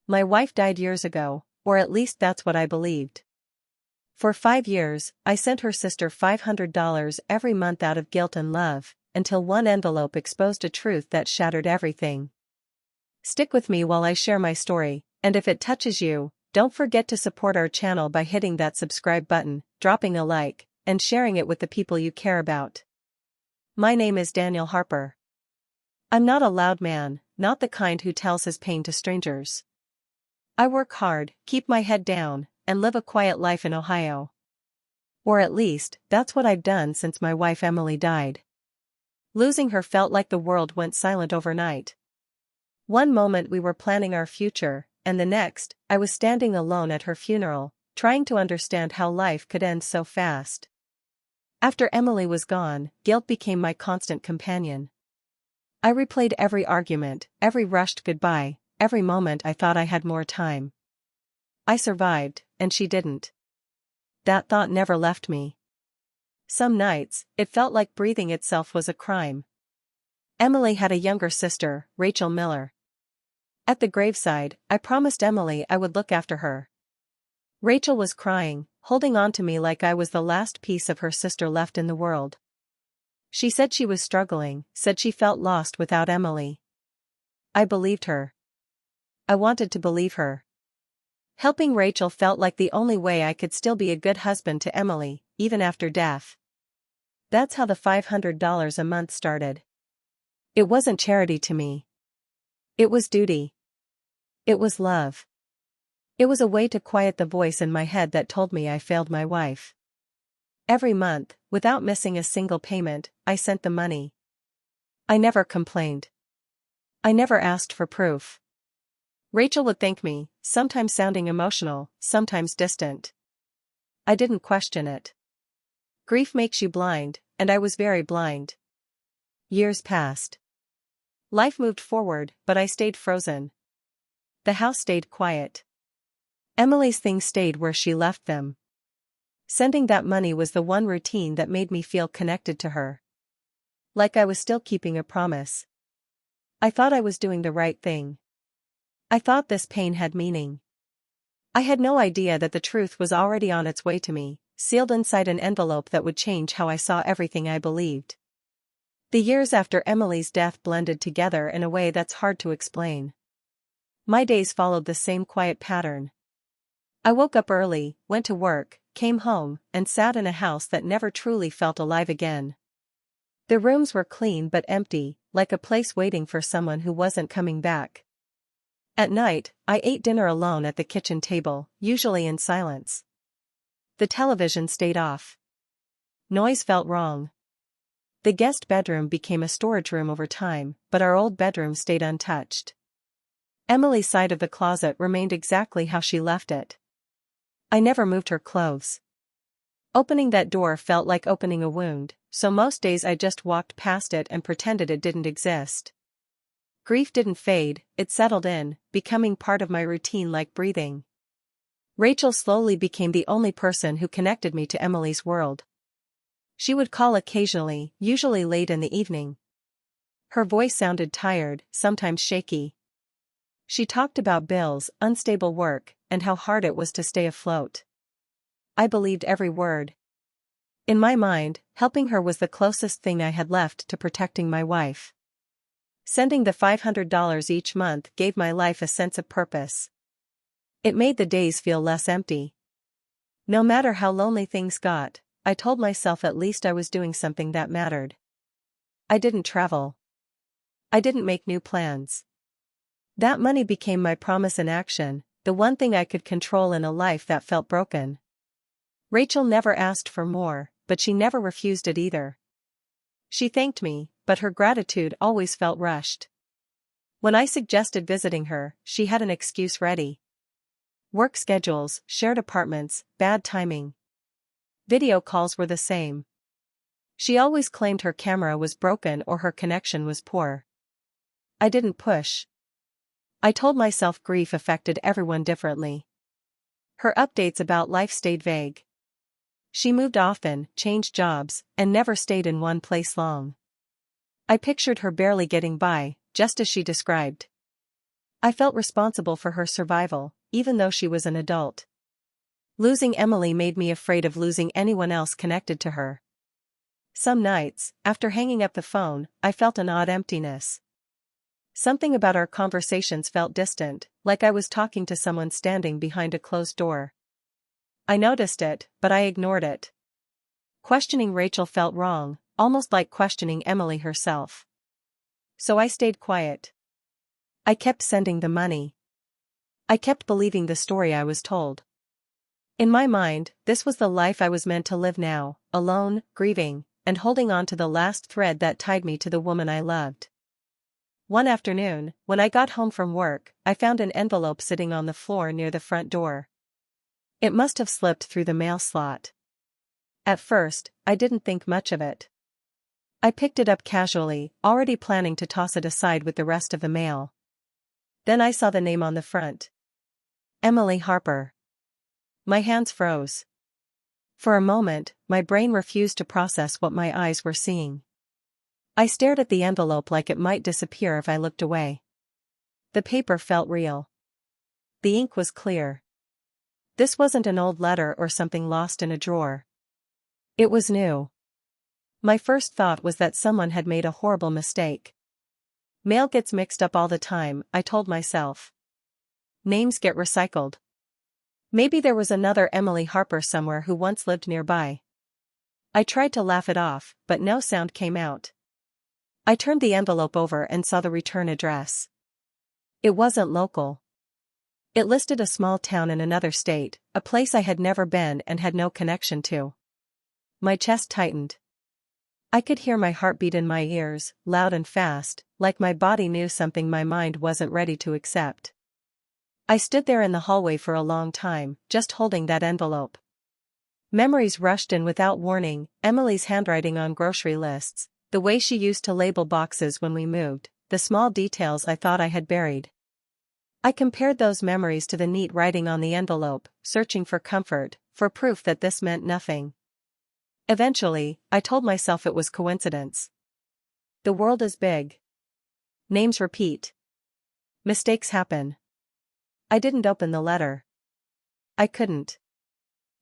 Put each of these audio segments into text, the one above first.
My wife died years ago, or at least that's what I believed. For 5 years, I sent her sister $500 every month out of guilt and love, until one envelope exposed a truth that shattered everything. Stick with me while I share my story, and if it touches you, don't forget to support our channel by hitting that subscribe button, dropping a like, and sharing it with the people you care about. My name is Daniel Harper. I'm not a loud man, not the kind who tells his pain to strangers. I work hard, keep my head down, and live a quiet life in Ohio. Or at least, that's what I've done since my wife Emily died. Losing her felt like the world went silent overnight. One moment we were planning our future, and the next, I was standing alone at her funeral, trying to understand how life could end so fast. After Emily was gone, guilt became my constant companion. I replayed every argument, every rushed goodbye, every moment I thought I had more time. I survived, and she didn't. That thought never left me. Some nights, it felt like breathing itself was a crime. Emily had a younger sister, Rachel Miller. At the graveside, I promised Emily I would look after her. Rachel was crying, holding on to me like I was the last piece of her sister left in the world. She said she was struggling, said she felt lost without Emily. I believed her. I wanted to believe her. Helping Rachel felt like the only way I could still be a good husband to Emily, even after death. That's how the $500 a month started. It wasn't charity to me. It was duty. It was love. It was a way to quiet the voice in my head that told me I failed my wife. Every month, without missing a single payment, I sent the money. I never complained. I never asked for proof. Rachel would thank me, sometimes sounding emotional, sometimes distant. I didn't question it. Grief makes you blind, and I was very blind. Years passed. Life moved forward, but I stayed frozen. The house stayed quiet. Emily's things stayed where she left them. Sending that money was the one routine that made me feel connected to her. Like I was still keeping a promise. I thought I was doing the right thing. I thought this pain had meaning. I had no idea that the truth was already on its way to me, sealed inside an envelope that would change how I saw everything I believed. The years after Emily's death blended together in a way that's hard to explain. My days followed the same quiet pattern. I woke up early, went to work, came home, and sat in a house that never truly felt alive again. The rooms were clean but empty, like a place waiting for someone who wasn't coming back. At night, I ate dinner alone at the kitchen table, usually in silence. The television stayed off. Noise felt wrong. The guest bedroom became a storage room over time, but our old bedroom stayed untouched. Emily's side of the closet remained exactly how she left it. I never moved her clothes. Opening that door felt like opening a wound, so most days I just walked past it and pretended it didn't exist. Grief didn't fade, it settled in, becoming part of my routine like breathing. Rachel slowly became the only person who connected me to Emily's world. She would call occasionally, usually late in the evening. Her voice sounded tired, sometimes shaky. She talked about bills, unstable work, and how hard it was to stay afloat. I believed every word. In my mind, helping her was the closest thing I had left to protecting my wife. Sending the $500 each month gave my life a sense of purpose. It made the days feel less empty. No matter how lonely things got, I told myself at least I was doing something that mattered. I didn't travel. I didn't make new plans. That money became my promise in action, the one thing I could control in a life that felt broken. Rachel never asked for more, but she never refused it either. She thanked me, but her gratitude always felt rushed. When I suggested visiting her, she had an excuse ready. Work schedules, shared apartments, bad timing. Video calls were the same. She always claimed her camera was broken or her connection was poor. I didn't push. I told myself grief affected everyone differently. Her updates about life stayed vague. She moved often, changed jobs, and never stayed in one place long. I pictured her barely getting by, just as she described. I felt responsible for her survival, even though she was an adult. Losing Emily made me afraid of losing anyone else connected to her. Some nights, after hanging up the phone, I felt an odd emptiness. Something about our conversations felt distant, like I was talking to someone standing behind a closed door. I noticed it, but I ignored it. Questioning Rachel felt wrong, almost like questioning Emily herself. So I stayed quiet. I kept sending the money. I kept believing the story I was told. In my mind, this was the life I was meant to live now, alone, grieving, and holding on to the last thread that tied me to the woman I loved. One afternoon, when I got home from work, I found an envelope sitting on the floor near the front door. It must have slipped through the mail slot. At first, I didn't think much of it. I picked it up casually, already planning to toss it aside with the rest of the mail. Then I saw the name on the front. Emily Harper. My hands froze. For a moment, my brain refused to process what my eyes were seeing. I stared at the envelope like it might disappear if I looked away. The paper felt real. The ink was clear. This wasn't an old letter or something lost in a drawer. It was new. My first thought was that someone had made a horrible mistake. Mail gets mixed up all the time, I told myself. Names get recycled. Maybe there was another Emily Harper somewhere who once lived nearby. I tried to laugh it off, but no sound came out. I turned the envelope over and saw the return address. It wasn't local. It listed a small town in another state, a place I had never been and had no connection to. My chest tightened. I could hear my heartbeat in my ears, loud and fast, like my body knew something my mind wasn't ready to accept. I stood there in the hallway for a long time, just holding that envelope. Memories rushed in without warning, Emily's handwriting on grocery lists, the way she used to label boxes when we moved, the small details I thought I had buried. I compared those memories to the neat writing on the envelope, searching for comfort, for proof that this meant nothing. Eventually, I told myself it was coincidence. The world is big. Names repeat. Mistakes happen. I didn't open the letter. I couldn't.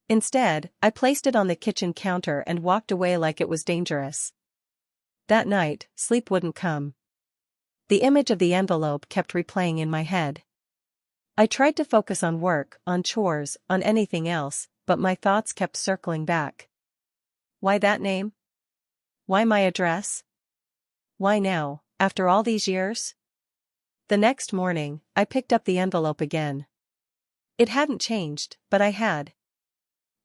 Instead, I placed it on the kitchen counter and walked away like it was dangerous. That night, sleep wouldn't come. The image of the envelope kept replaying in my head. I tried to focus on work, on chores, on anything else, but my thoughts kept circling back. Why that name? Why my address? Why now, after all these years? The next morning, I picked up the envelope again. It hadn't changed, but I had.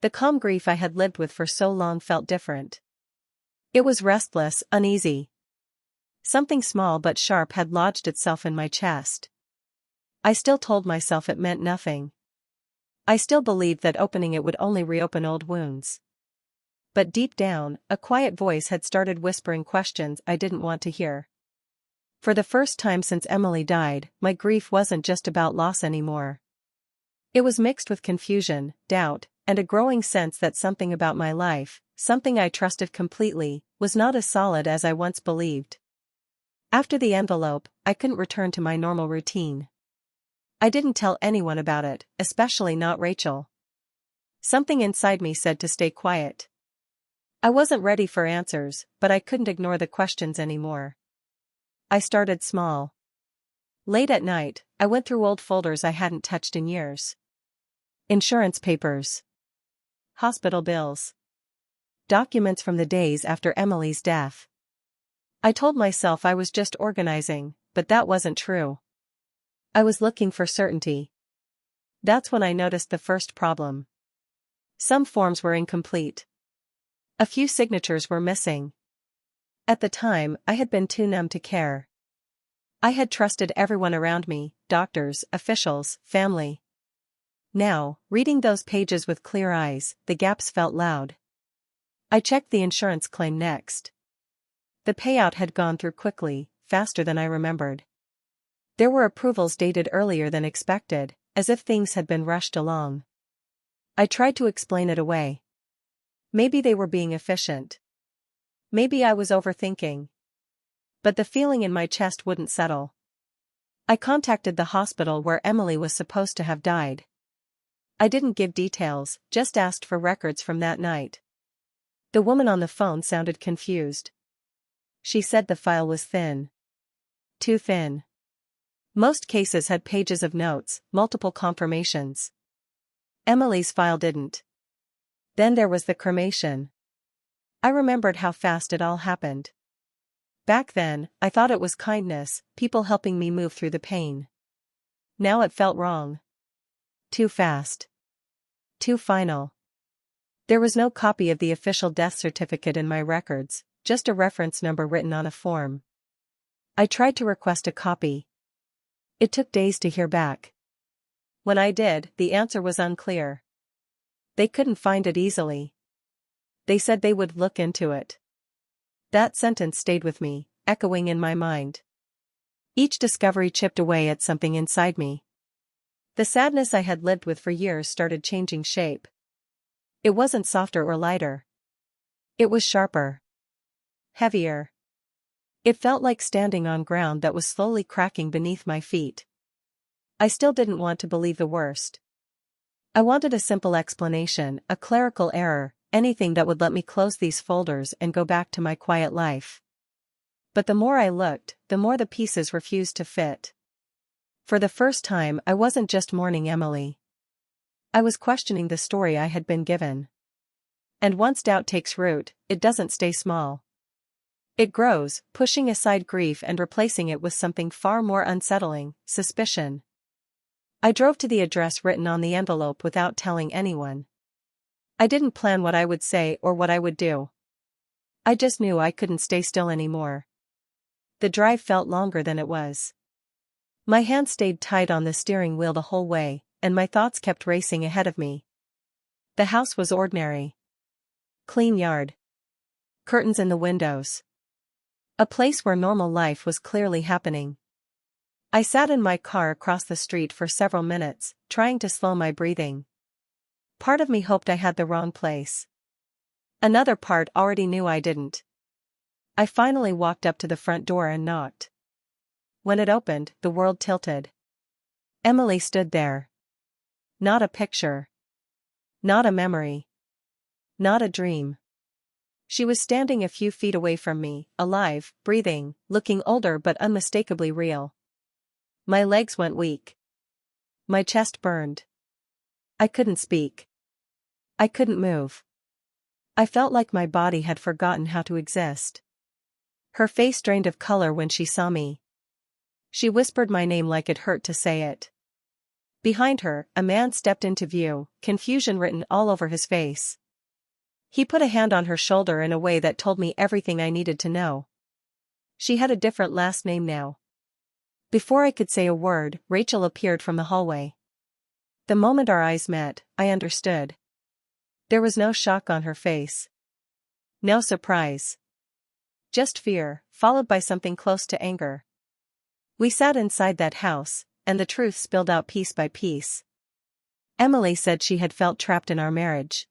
The calm grief I had lived with for so long felt different. It was restless, uneasy. Something small but sharp had lodged itself in my chest. I still told myself it meant nothing. I still believed that opening it would only reopen old wounds. But deep down, a quiet voice had started whispering questions I didn't want to hear. For the first time since Emily died, my grief wasn't just about loss anymore. It was mixed with confusion, doubt, and a growing sense that something about my life, something I trusted completely, was not as solid as I once believed. After the envelope, I couldn't return to my normal routine. I didn't tell anyone about it, especially not Rachel. Something inside me said to stay quiet. I wasn't ready for answers, but I couldn't ignore the questions anymore. I started small. Late at night, I went through old folders I hadn't touched in years. Insurance papers. Hospital bills. Documents from the days after Emily's death. I told myself I was just organizing, but that wasn't true. I was looking for certainty. That's when I noticed the first problem. Some forms were incomplete. A few signatures were missing. At the time, I had been too numb to care. I had trusted everyone around me, doctors, officials, family. Now, reading those pages with clear eyes, the gaps felt loud. I checked the insurance claim next. The payout had gone through quickly, faster than I remembered. There were approvals dated earlier than expected, as if things had been rushed along. I tried to explain it away. Maybe they were being efficient. Maybe I was overthinking. But the feeling in my chest wouldn't settle. I contacted the hospital where Emily was supposed to have died. I didn't give details, just asked for records from that night. The woman on the phone sounded confused. She said the file was thin. Too thin. Most cases had pages of notes, multiple confirmations. Emily's file didn't. Then there was the cremation. I remembered how fast it all happened. Back then, I thought it was kindness, people helping me move through the pain. Now it felt wrong. Too fast. Too final. There was no copy of the official death certificate in my records, just a reference number written on a form. I tried to request a copy. It took days to hear back. When I did, the answer was unclear. They couldn't find it easily. They said they would look into it. That sentence stayed with me, echoing in my mind. Each discovery chipped away at something inside me. The sadness I had lived with for years started changing shape. It wasn't softer or lighter. It was sharper. Heavier. It felt like standing on ground that was slowly cracking beneath my feet. I still didn't want to believe the worst. I wanted a simple explanation, a clerical error, anything that would let me close these folders and go back to my quiet life. But the more I looked, the more the pieces refused to fit. For the first time, I wasn't just mourning Emily. I was questioning the story I had been given. And once doubt takes root, it doesn't stay small. It grows, pushing aside grief and replacing it with something far more unsettling, suspicion. I drove to the address written on the envelope without telling anyone. I didn't plan what I would say or what I would do. I just knew I couldn't stay still anymore. The drive felt longer than it was. My hand stayed tight on the steering wheel the whole way, and my thoughts kept racing ahead of me. The house was ordinary. Clean yard. Curtains in the windows. A place where normal life was clearly happening. I sat in my car across the street for several minutes, trying to slow my breathing. Part of me hoped I had the wrong place. Another part already knew I didn't. I finally walked up to the front door and knocked. When it opened, the world tilted. Emily stood there. Not a picture. Not a memory. Not a dream. She was standing a few feet away from me, alive, breathing, looking older but unmistakably real. My legs went weak. My chest burned. I couldn't speak. I couldn't move. I felt like my body had forgotten how to exist. Her face drained of color when she saw me. She whispered my name like it hurt to say it. Behind her, a man stepped into view, confusion written all over his face. He put a hand on her shoulder in a way that told me everything I needed to know. She had a different last name now. Before I could say a word, Rachel appeared from the hallway. The moment our eyes met, I understood. There was no shock on her face. No surprise. Just fear, followed by something close to anger. We sat inside that house, and the truth spilled out piece by piece. Emily said she had felt trapped in our marriage.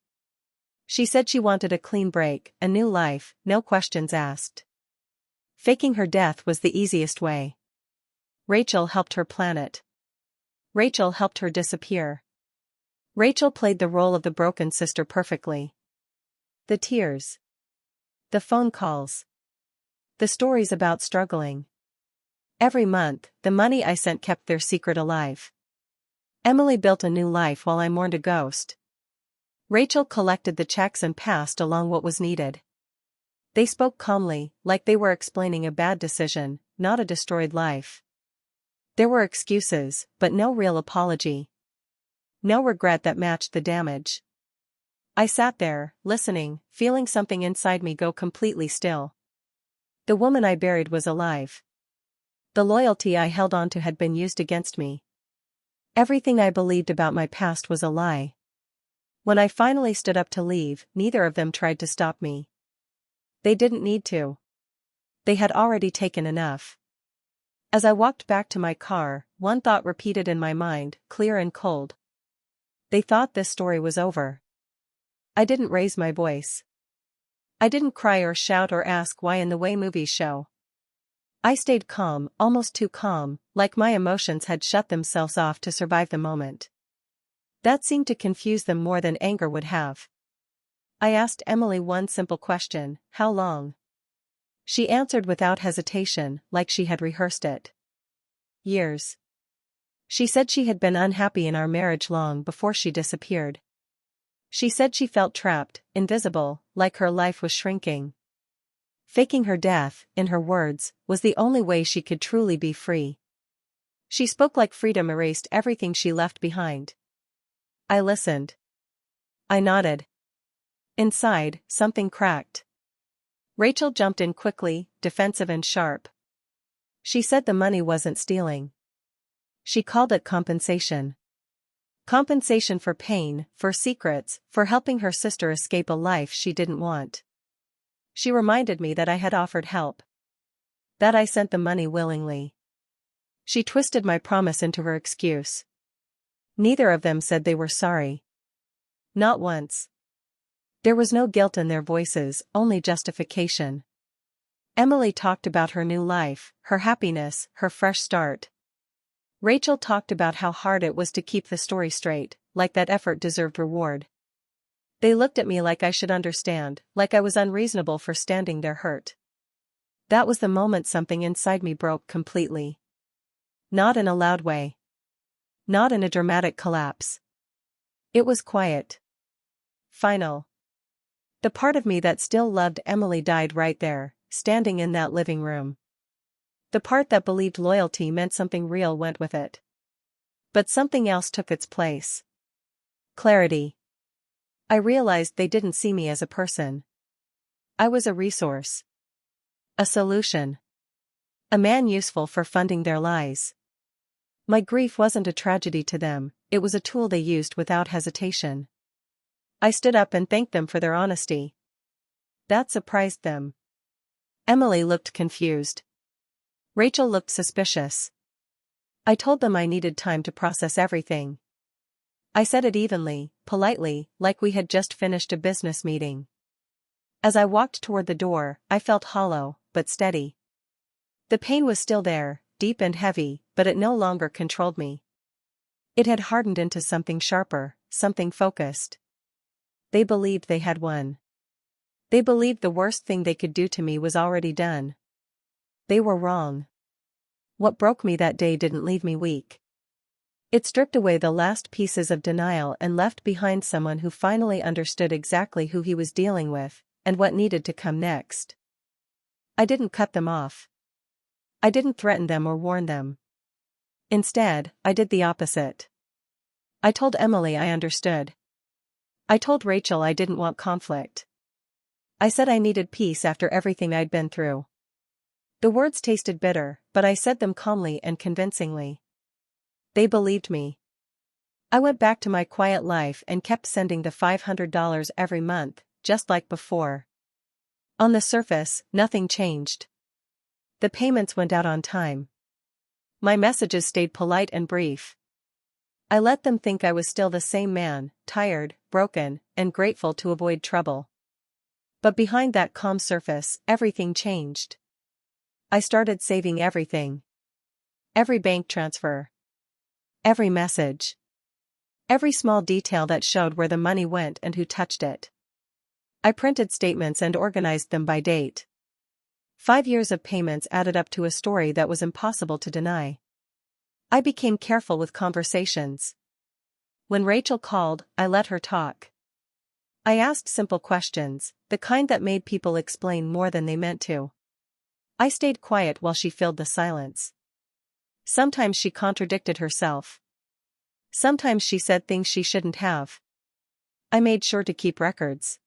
She said she wanted a clean break, a new life, no questions asked. Faking her death was the easiest way. Rachel helped her plan it. Rachel helped her disappear. Rachel played the role of the broken sister perfectly. The tears. The phone calls. The stories about struggling. Every month, the money I sent kept their secret alive. Emily built a new life while I mourned a ghost. Rachel collected the checks and passed along what was needed. They spoke calmly, like they were explaining a bad decision, not a destroyed life. There were excuses, but no real apology. No regret that matched the damage. I sat there, listening, feeling something inside me go completely still. The woman I buried was alive. The loyalty I held on to had been used against me. Everything I believed about my past was a lie. When I finally stood up to leave, neither of them tried to stop me. They didn't need to. They had already taken enough. As I walked back to my car, one thought repeated in my mind, clear and cold. They thought this story was over. I didn't raise my voice. I didn't cry or shout or ask why in the way movies show. I stayed calm, almost too calm, like my emotions had shut themselves off to survive the moment. That seemed to confuse them more than anger would have. I asked Emily one simple question: how long? She answered without hesitation, like she had rehearsed it. Years. She said she had been unhappy in our marriage long before she disappeared. She said she felt trapped, invisible, like her life was shrinking. Faking her death, in her words, was the only way she could truly be free. She spoke like freedom erased everything she left behind. I listened. I nodded. Inside, something cracked. Rachel jumped in quickly, defensive and sharp. She said the money wasn't stealing. She called it compensation. Compensation for pain, for secrets, for helping her sister escape a life she didn't want. She reminded me that I had offered help. That I sent the money willingly. She twisted my promise into her excuse. Neither of them said they were sorry. Not once. There was no guilt in their voices, only justification. Emily talked about her new life, her happiness, her fresh start. Rachel talked about how hard it was to keep the story straight, like that effort deserved reward. They looked at me like I should understand, like I was unreasonable for standing there hurt. That was the moment something inside me broke completely. Not in a loud way. Not in a dramatic collapse. It was quiet. Final. The part of me that still loved Emily died right there, standing in that living room. The part that believed loyalty meant something real went with it. But something else took its place. Clarity. I realized they didn't see me as a person. I was a resource. A solution. A man useful for funding their lies. My grief wasn't a tragedy to them, it was a tool they used without hesitation. I stood up and thanked them for their honesty. That surprised them. Emily looked confused. Rachel looked suspicious. I told them I needed time to process everything. I said it evenly, politely, like we had just finished a business meeting. As I walked toward the door, I felt hollow, but steady. The pain was still there, deep and heavy, but it no longer controlled me. It had hardened into something sharper, something focused. They believed they had won. They believed the worst thing they could do to me was already done. They were wrong. What broke me that day didn't leave me weak. It stripped away the last pieces of denial and left behind someone who finally understood exactly who he was dealing with, and what needed to come next. I didn't cut them off. I didn't threaten them or warn them. Instead, I did the opposite. I told Emily I understood. I told Rachel I didn't want conflict. I said I needed peace after everything I'd been through. The words tasted bitter, but I said them calmly and convincingly. They believed me. I went back to my quiet life and kept sending the $500 every month, just like before. On the surface, nothing changed. The payments went out on time. My messages stayed polite and brief. I let them think I was still the same man, tired, broken, and grateful to avoid trouble. But behind that calm surface, everything changed. I started saving everything. Every bank transfer. Every message. Every small detail that showed where the money went and who touched it. I printed statements and organized them by date. 5 years of payments added up to a story that was impossible to deny. I became careful with conversations. When Rachel called, I let her talk. I asked simple questions, the kind that made people explain more than they meant to. I stayed quiet while she filled the silence. Sometimes she contradicted herself. Sometimes she said things she shouldn't have. I made sure to keep records.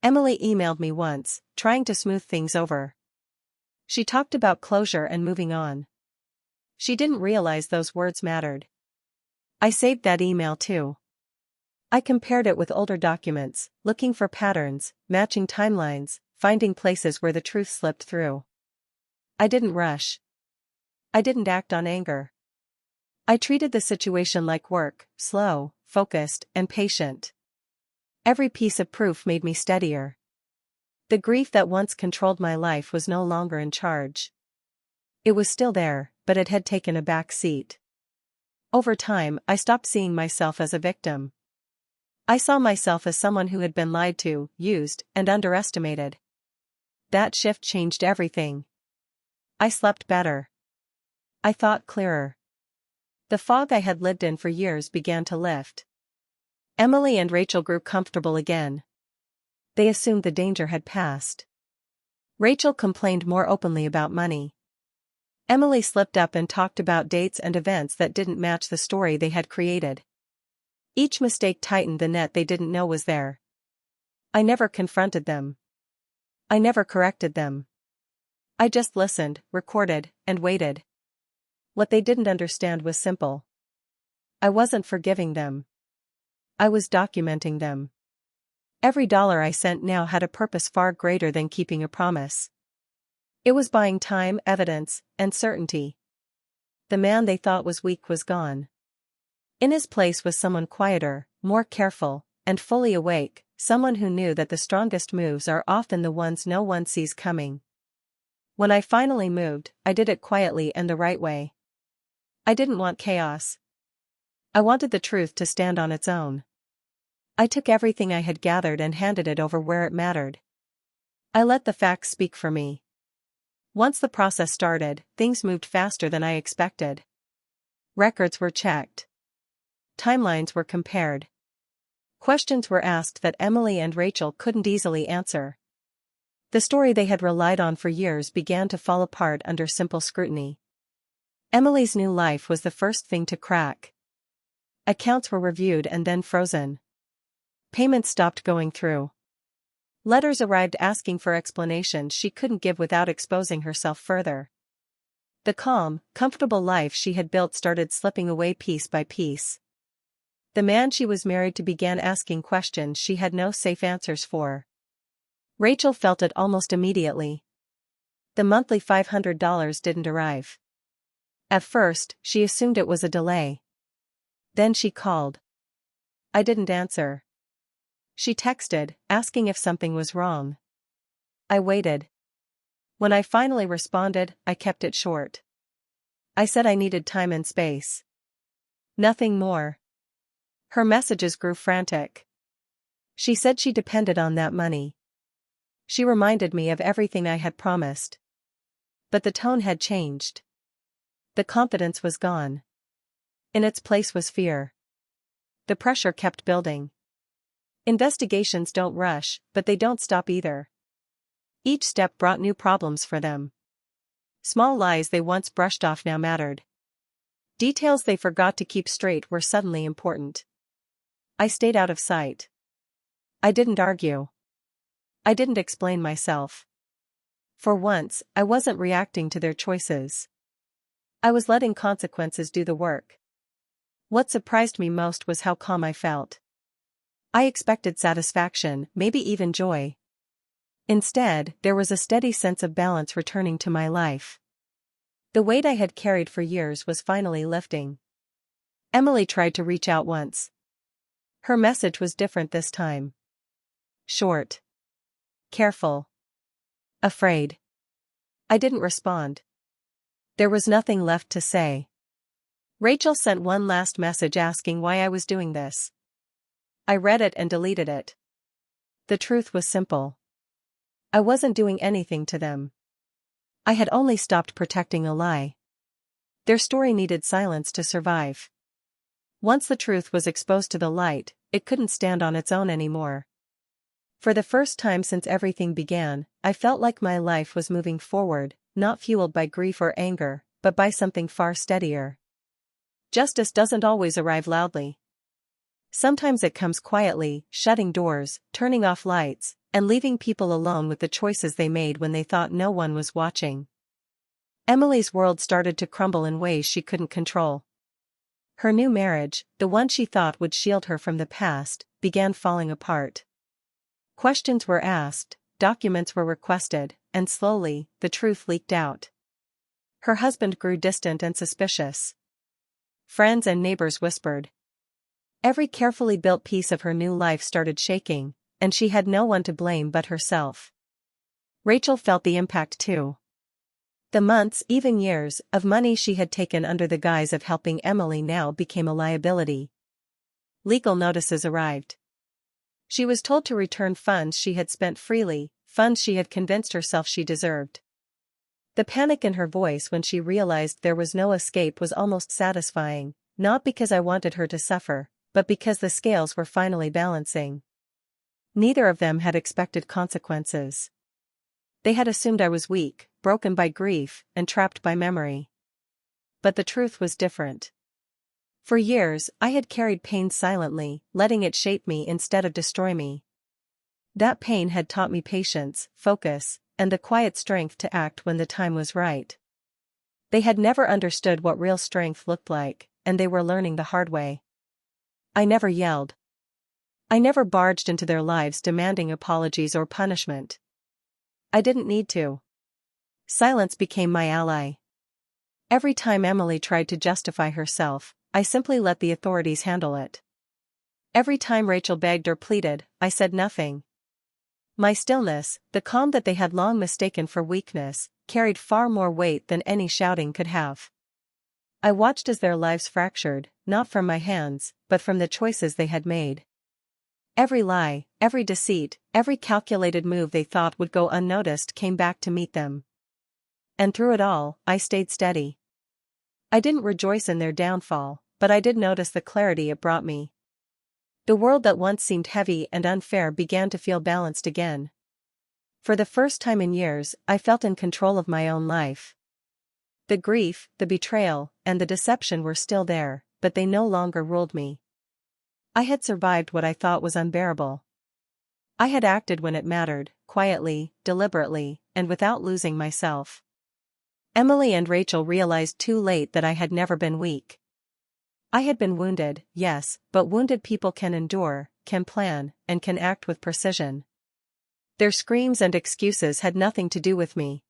Emily emailed me once, trying to smooth things over. She talked about closure and moving on. She didn't realize those words mattered. I saved that email too. I compared it with older documents, looking for patterns, matching timelines, finding places where the truth slipped through. I didn't rush. I didn't act on anger. I treated the situation like work, slow, focused, and patient. Every piece of proof made me steadier. The grief that once controlled my life was no longer in charge. It was still there, but it had taken a back seat. Over time, I stopped seeing myself as a victim. I saw myself as someone who had been lied to, used, and underestimated. That shift changed everything. I slept better. I thought clearer. The fog I had lived in for years began to lift. Emily and Rachel grew comfortable again. They assumed the danger had passed. Rachel complained more openly about money. Emily slipped up and talked about dates and events that didn't match the story they had created. Each mistake tightened the net they didn't know was there. I never confronted them. I never corrected them. I just listened, recorded, and waited. What they didn't understand was simple. I wasn't forgiving them. I was documenting them. Every dollar I sent now had a purpose far greater than keeping a promise. It was buying time, evidence, and certainty. The man they thought was weak was gone. In his place was someone quieter, more careful, and fully awake, someone who knew that the strongest moves are often the ones no one sees coming. When I finally moved, I did it quietly and the right way. I didn't want chaos. I wanted the truth to stand on its own. I took everything I had gathered and handed it over where it mattered. I let the facts speak for me. Once the process started, things moved faster than I expected. Records were checked. Timelines were compared. Questions were asked that Emily and Rachel couldn't easily answer. The story they had relied on for years began to fall apart under simple scrutiny. Emily's new life was the first thing to crack. Accounts were reviewed and then frozen. Payments stopped going through. Letters arrived asking for explanations she couldn't give without exposing herself further. The calm, comfortable life she had built started slipping away piece by piece. The man she was married to began asking questions she had no safe answers for. Rachel felt it almost immediately. The monthly $500 didn't arrive. At first, she assumed it was a delay. Then she called. I didn't answer. She texted, asking if something was wrong. I waited. When I finally responded, I kept it short. I said I needed time and space. Nothing more. Her messages grew frantic. She said she depended on that money. She reminded me of everything I had promised. But the tone had changed. The confidence was gone. In its place was fear. The pressure kept building. Investigations don't rush, but they don't stop either. Each step brought new problems for them. Small lies they once brushed off now mattered. Details they forgot to keep straight were suddenly important. I stayed out of sight. I didn't argue. I didn't explain myself. For once, I wasn't reacting to their choices. I was letting consequences do the work. What surprised me most was how calm I felt. I expected satisfaction, maybe even joy. Instead, there was a steady sense of balance returning to my life. The weight I had carried for years was finally lifting. Emily tried to reach out once. Her message was different this time. Short. Careful. Afraid. I didn't respond. There was nothing left to say. Rachel sent one last message asking why I was doing this. I read it and deleted it. The truth was simple. I wasn't doing anything to them. I had only stopped protecting a lie. Their story needed silence to survive. Once the truth was exposed to the light, it couldn't stand on its own anymore. For the first time since everything began, I felt like my life was moving forward, not fueled by grief or anger, but by something far steadier. Justice doesn't always arrive loudly. Sometimes it comes quietly, shutting doors, turning off lights, and leaving people alone with the choices they made when they thought no one was watching. Emily's world started to crumble in ways she couldn't control. Her new marriage, the one she thought would shield her from the past, began falling apart. Questions were asked, documents were requested, and slowly, the truth leaked out. Her husband grew distant and suspicious. Friends and neighbors whispered. Every carefully built piece of her new life started shaking, and she had no one to blame but herself. Rachel felt the impact too. The months, even years, of money she had taken under the guise of helping Emily now became a liability. Legal notices arrived. She was told to return funds she had spent freely, funds she had convinced herself she deserved. The panic in her voice when she realized there was no escape was almost satisfying, not because I wanted her to suffer, but because the scales were finally balancing. Neither of them had expected consequences. They had assumed I was weak, broken by grief, and trapped by memory. But the truth was different. For years, I had carried pain silently, letting it shape me instead of destroy me. That pain had taught me patience, focus, and the quiet strength to act when the time was right. They had never understood what real strength looked like, and they were learning the hard way. I never yelled. I never barged into their lives demanding apologies or punishment. I didn't need to. Silence became my ally. Every time Emily tried to justify herself, I simply let the authorities handle it. Every time Rachel begged or pleaded, I said nothing. My stillness, the calm that they had long mistaken for weakness, carried far more weight than any shouting could have. I watched as their lives fractured, not from my hands, but from the choices they had made. Every lie, every deceit, every calculated move they thought would go unnoticed came back to meet them. And through it all, I stayed steady. I didn't rejoice in their downfall, but I did notice the clarity it brought me. The world that once seemed heavy and unfair began to feel balanced again. For the first time in years, I felt in control of my own life. The grief, the betrayal, and the deception were still there, but they no longer ruled me. I had survived what I thought was unbearable. I had acted when it mattered, quietly, deliberately, and without losing myself. Emily and Rachel realized too late that I had never been weak. I had been wounded, yes, but wounded people can endure, can plan, and can act with precision. Their screams and excuses had nothing to do with me.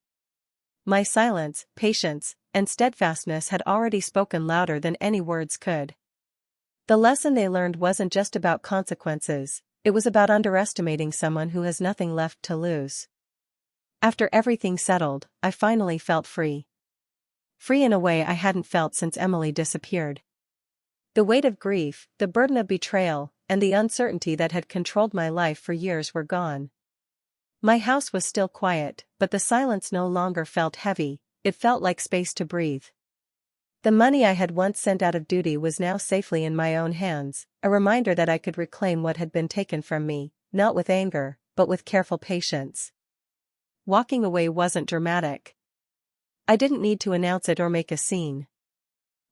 My silence, patience, and steadfastness had already spoken louder than any words could. The lesson they learned wasn't just about consequences, it was about underestimating someone who has nothing left to lose. After everything settled, I finally felt free. Free in a way I hadn't felt since Emily disappeared. The weight of grief, the burden of betrayal, and the uncertainty that had controlled my life for years were gone. My house was still quiet, but the silence no longer felt heavy, it felt like space to breathe. The money I had once sent out of duty was now safely in my own hands, a reminder that I could reclaim what had been taken from me, not with anger, but with careful patience. Walking away wasn't dramatic. I didn't need to announce it or make a scene.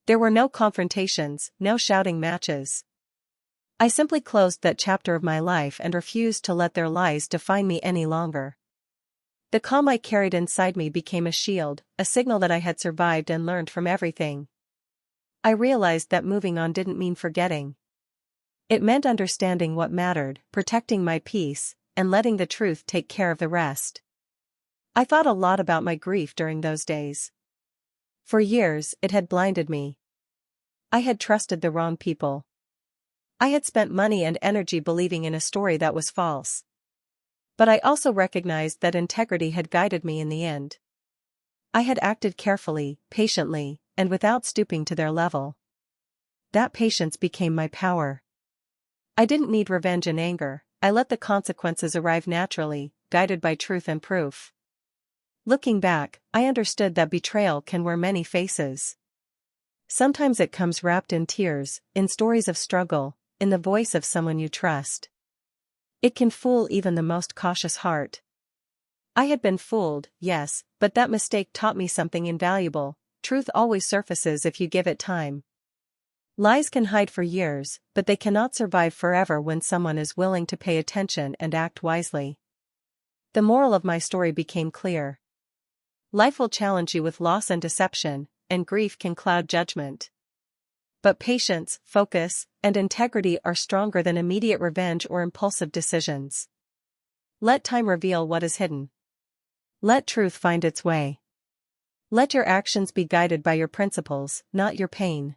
There were no confrontations, no shouting matches. I simply closed that chapter of my life and refused to let their lies define me any longer. The calm I carried inside me became a shield, a signal that I had survived and learned from everything. I realized that moving on didn't mean forgetting. It meant understanding what mattered, protecting my peace, and letting the truth take care of the rest. I thought a lot about my grief during those days. For years, it had blinded me. I had trusted the wrong people. I had spent money and energy believing in a story that was false. But I also recognized that integrity had guided me in the end. I had acted carefully, patiently, and without stooping to their level. That patience became my power. I didn't need revenge and anger, I let the consequences arrive naturally, guided by truth and proof. Looking back, I understood that betrayal can wear many faces. Sometimes it comes wrapped in tears, in stories of struggle, in the voice of someone you trust. It can fool even the most cautious heart. I had been fooled, yes, but that mistake taught me something invaluable. Truth always surfaces if you give it time. Lies can hide for years, but they cannot survive forever when someone is willing to pay attention and act wisely. The moral of my story became clear. Life will challenge you with loss and deception, and grief can cloud judgment. But patience, focus, and integrity are stronger than immediate revenge or impulsive decisions. Let time reveal what is hidden. Let truth find its way. Let your actions be guided by your principles, not your pain.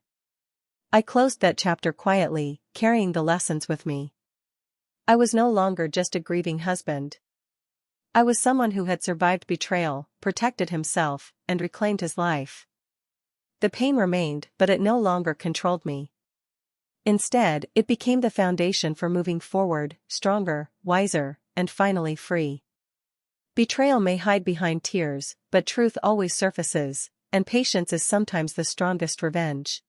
I closed that chapter quietly, carrying the lessons with me. I was no longer just a grieving husband. I was someone who had survived betrayal, protected himself, and reclaimed his life. The pain remained, but it no longer controlled me. Instead, it became the foundation for moving forward, stronger, wiser, and finally free. Betrayal may hide behind tears, but truth always surfaces, and patience is sometimes the strongest revenge.